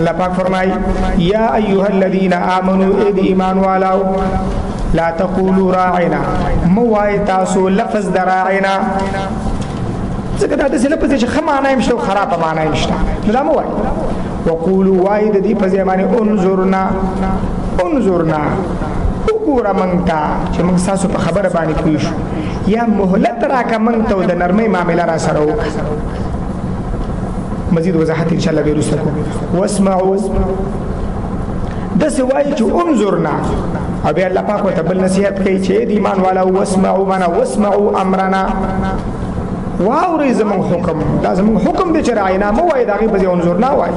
الله پاک فرمای یا ایها الذین آمنوا اذ ایمان والو لا تقولوا راعنا موای تاسو لفظ دراعنا ځکه دا د لفظ چې خمانه مشته خراب معنی مشته دا موای وقولوا واید دی په ځمانه انظرنا وګوره مونږ ته چې موږ تاسو په خبره باندې کوی شو یا مهلت راکا مونږ ته د نرمۍ معاملې را سره وکړه مزید وضاحت ان شاء الله به وروسته کوم واسمعوا د سوای چې انظرنا او بیا الله پاک ته بل نصیحت کوي چې د ایمان والا واسمعوا معنا واسمعوا امرنا واوري زمون حکم دا زمون حکم دې چې راينا مو وای دا غي به انظرنا وای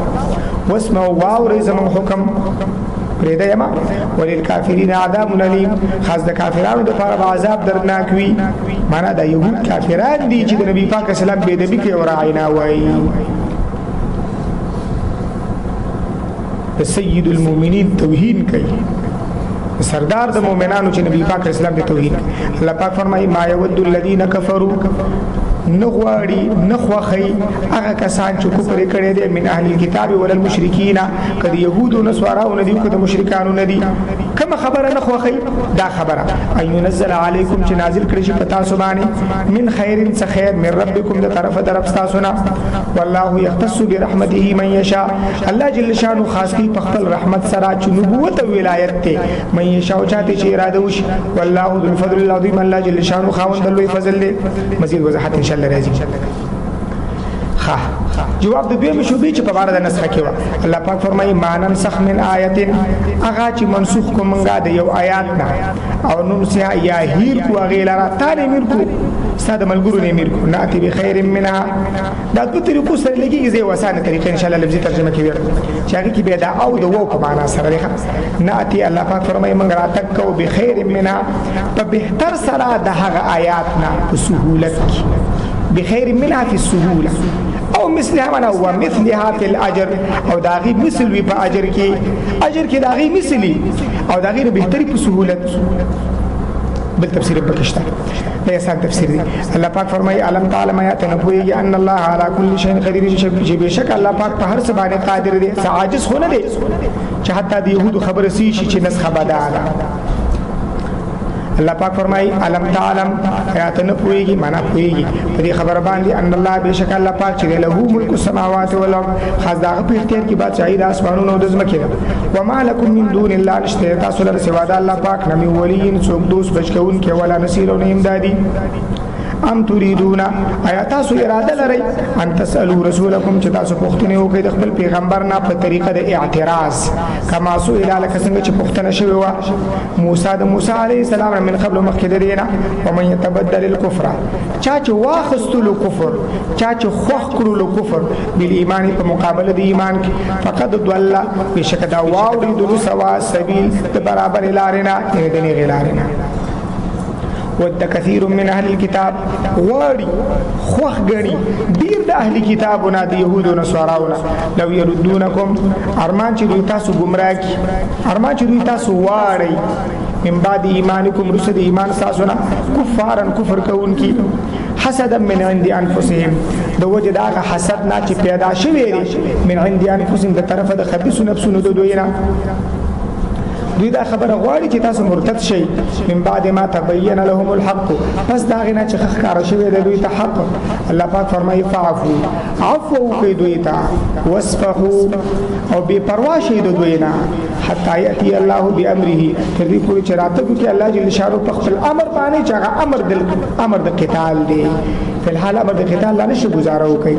واسمعوا واوري زمون حکم پرېدا یما وللکافرین عذاب الیم خاص د کافرانو د لپاره عذاب دردناک وي معنا دا يهود کافران دي چې د نبی پاک اسلام به ادبی کوي او راينا وای سید المؤمنین توهین کوي سردار د مؤمنانو چې نبی پاک اسلام د توحید الله پاک فرمایي ما يود الذين كفروا نغواړي نخوخي هغه کسان چې کفر کړي دي من اهل الكتاب ولا المشرکین کدي يهود او نصارا او ندي کده مشرکان ندي کما خبره نخوخي دا خبره اي ينزل عليكم چې نازل کړي شي پتا سبحانه من خير خير من ربكم د طرف درف تاسو نه والله يختص برحمته من يشاء الله جل شانه خاص کی په خپل رحمت سره چې نبوت او ولایت ته من يشاء چاته چې اراده وشي والله ذو الفضل العظیم الله جل شانه خاوند لوی فضل له مزید وضاحت ان شاء الله راځي جواب د دوی شوبې چې په اړه د نسخه کې و الله پاک فرمایي ما ننسخ من آیت هغه چې منسوخ کومنګا د یو آیات نه او ننسها یا هیر کو غیلرا تعالی میر کو ساده ملګرو نه میر کو ناتی بخیر منها دا په طریقو سره لګي زی وسانه طریقې ان شاء الله لفظي ترجمه کوي چې هغه کې به دا او د وو په معنا سره ده ناتی الله پاک فرمایي موږ راتکو بخیر منها په بهتر سره د هغه آیات نه په سهولت بخیر منها في السهوله او مثلها معنا هو مثلها في الاجر او داغي مثل وي په اجر کې داغي مثلي او داغي بهتري په سهولت بالتفسير بکشتا دا یساق تفسیر دی الله پاک فرمایي علم تعلم آیات نبوي ان الله على كل شيء قدير چې بشک الله پاک په هر څه باندې قادر دی عاجز خو نه دی چې حتی د يهودو خبره سي چې نسخه بداله الله پاک فرمای علم تعلم آیات نه پويږي معنا پويږي په دې خبر باندې ان الله بشک الله پاک چې له ملک السماوات والارض خاص دغه په اختیار کې بادشاہي د اسمانونو او د ځمکې وما لكم من دون الله نشته تاسو لپاره سوا د الله پاک نه ولین څوک دوست بچکون کې ولا نصير او نه امدادي ام تريدون آیا تاسو اراده لرئ ان تسالو رسولکم چې تاسو پوښتنه وکړئ د خپل پیغمبر نه په طریقه د اعتراض کما سئل لك څنګه چې پوښتنه شوی و موسی علیه السلام من قبل مخکې دینا ومن يتبدل الكفر چا چې واخستلو کفر چا چې خوخ کړلو کفر بل ایمان په مقابله د ایمان کې فقد ضل بشک دا واوري د سوا سبیل د برابر لارنا د نه غلارنا ود كثير من اهل الكتاب غاري خوخ غني ډیر د اهل کتابونه د يهودو او نصاراونه لو يردونكم ارمان چې دوی تاسو گمراه کی ارمان چې دوی تاسو واړی من بعد ایمانکم رسد ایمان تاسو نه کفارن کفر کوونکی حسدا من عند انفسهم د وجد هغه حسد نه چې پیدا شوی من عند انفسهم د طرفه د خبيث نفسونو د دوی نه دوی دا خبره غواړي چې تاسو مرتد شئ من بعد ما تبين لهم الحق پس دا غنه چې ښکار شوی د دوی ته حق الله پاک فرمایي فعفو عفو کوي دوی ته واسفحوا او بے پروا شي د دوی نه حتی یاتي الله بامره تر دې پورې چې راته کوي الله جل شانو په خپل امر باندې چې امر د قتال دی په الحال امر د قتال لا نشي گزاره وکي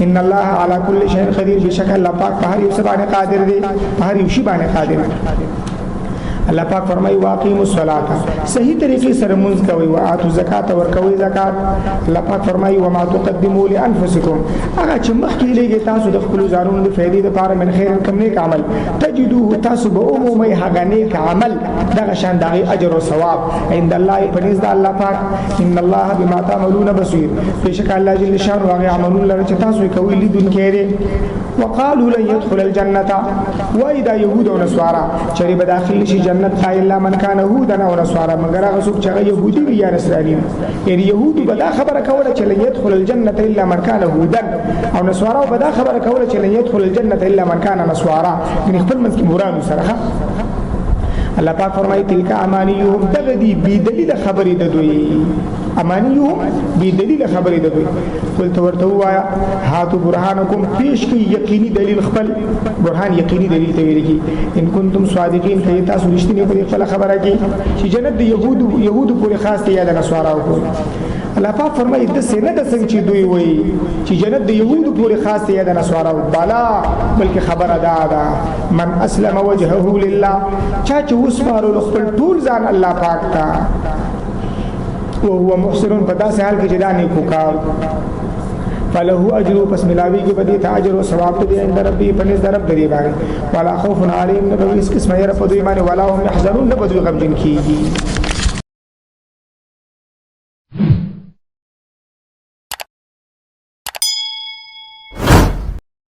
ان الله على كل شيء قدير بشکل الله پاک په هر یو څه باندې قادر دی په هر یو شی باندې قادر دی الله پاک فرمایي واقیموا الصلاه صحیح طریقې سره مونږ کوي او اتو زکات ورکوي زکات الله پاک فرمایي وما تقدموا لانفسکم هغه چې مخکې لګي تاسو د خپل ځانونو د فائدې لپاره من خیر کم نیک عمل تجدوه تاسو به عمومي هغه نیک عمل دغه شان دغه اجر او ثواب عند الله پنځ د الله پاک ان الله بما تعملون بصير بشک الله جل شانه هغه عملونه لري چې تاسو کوي لیدونکي دي وقالوا لن يدخل الجنه واذا يهود ونصارى چې به داخل شي جنت جنت تا الا من کان هودا او نصارا مگر هغه څوک چې يهودي وي یا نصراني یعنی يهودي به دا خبره کوله چې لن يدخل الجنه الا من كان هودا او نصارا به دا خبره کوله چې لن يدخل الجنه الا من كان نصارا یعنی خپل منځ کې مراد سره الله پاک فرمایي تلک امانیهم تغدی بی دلیل خبرې د دوی امانیهم بی دلیل خبرې د دوی قل تو ورته وایا هاتو برهانکم پیش کی یقیني دلیل خپل برهان یقیني دلیل ته ویل کی ان کنتم صادقین کای تاسو رښتینی په خپل خبره کې چې جنت د يهودو پورې خاص دی یا د نصاراو پورې الله پاک فرمایي د سینه د څنګه چې دوی وایي چې جنت د يهودو پورې خاص دی یا د نصاراو بالا بلکې خبره ده من اسلم وجهه لله چا چې وسپارو خپل ټول ځان الله پاک ته او هو محسن په داسې حال کې چې دا نیکو کار فله اجر پس ملاوی کې بدی ته اجر او ثواب ته عند ربي پنځ درب دی باندې ولا خوف عليهم نبوي اس قسمه ير په دوی باندې ولا هم يحزنون نبوي غمجن کیږي